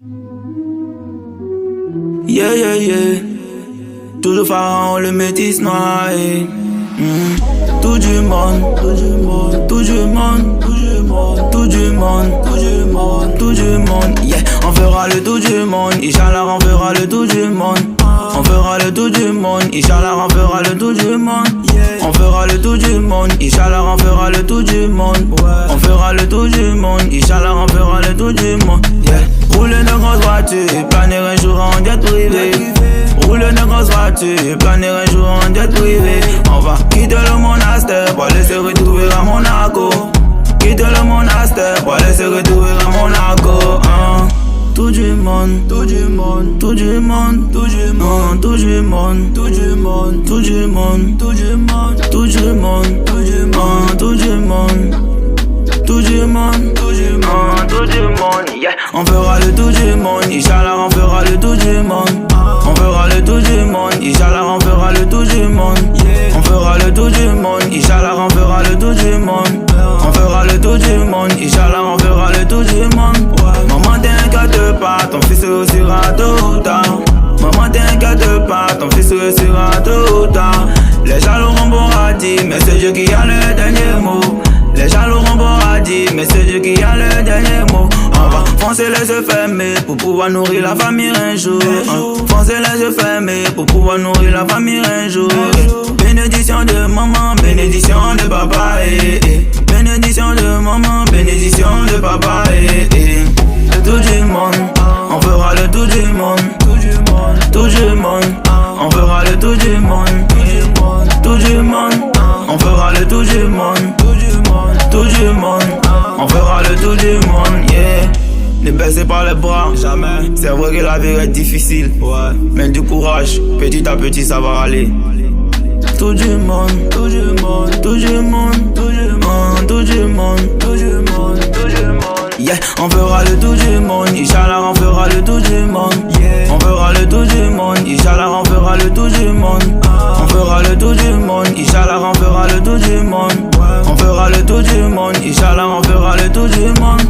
Yeah, yeah, yeah. Toujours pharaon, le métis noir. Tout du monde, tout du monde, tout du monde, tout du monde, tout du monde, tout du monde, tout du monde. Yeah, on fera le tour du monde. Inch'Allah, on fera le tour du monde. On fera le tour du monde. Inch'Allah, on fera le tour du monde. On fera le tour du monde. Inch'Allah, on fera le tour du monde. On fera le tour du monde. Inch'Allah, on fera le tour du monde. Yeah. Rouler de grosses voitures, planer un jour en jet privé. Rouler de grosses voitures, planer un jour en jet privé. On va quitter le monastère pour aller se retrouver à Monaco. Quitter le monastère pour aller se retrouver à Monaco. Tout du monde, tout du monde, tout du monde, tout du monde, tout du monde, tout du monde, tout du monde, tout du monde, tout du monde, tout du monde, tout du monde. Tout du monde, tout du monde, tout du monde, yeah. On fera le tour du monde, Inch'Allah, on fera le tour du monde. On fera le tour du monde, Inch'Allah, on fera le tour du monde. On fera le tour du monde, Inch'Allah, on fera le tour du monde. On fera le tour du monde, Inch'Allah, on fera le tour du monde. Maman, t'inquiète pas, ton fils réussira tôt ou tard. Maman, t'inquiète pas, ton fils réussira tôt ou tard. Les jaloux auront beau radis, mais c'est Dieu qui a le dernier mot. Les jaloux auront beau radis, mais c'est Dieu qui a le dernier mot. On va foncer les yeux fermés pour pouvoir nourrir la famille un jour. Foncer les yeux fermés pour pouvoir nourrir la famille un jour. Bénédiction de maman, bénédiction de papa. Bénédiction de maman, bénédiction de papa. Le tour du monde, on fera le tour du monde. Tout du monde, on fera le tour du monde. Tout du monde, on fera le tour du monde. Tout du monde, on fera le tour du monde, yeah. Ne baissez pas les bras, jamais. C'est vrai que la vie est difficile, ouais. Mais du courage, petit à petit ça va aller. Tout du monde, tout du monde, tout du monde, tout du monde, tout du monde, tout du monde, tout du monde. Yeah, on fera le tour du monde, Inch'Allah, on fera le tour du monde. Yeah. On fera le tour du monde, Inch'Allah, on fera le tour du monde. On fera le tour du monde, Inch'Allah, on fera le tour du monde. On fera le tour du monde, Inch'Allah, on fera le tour du monde.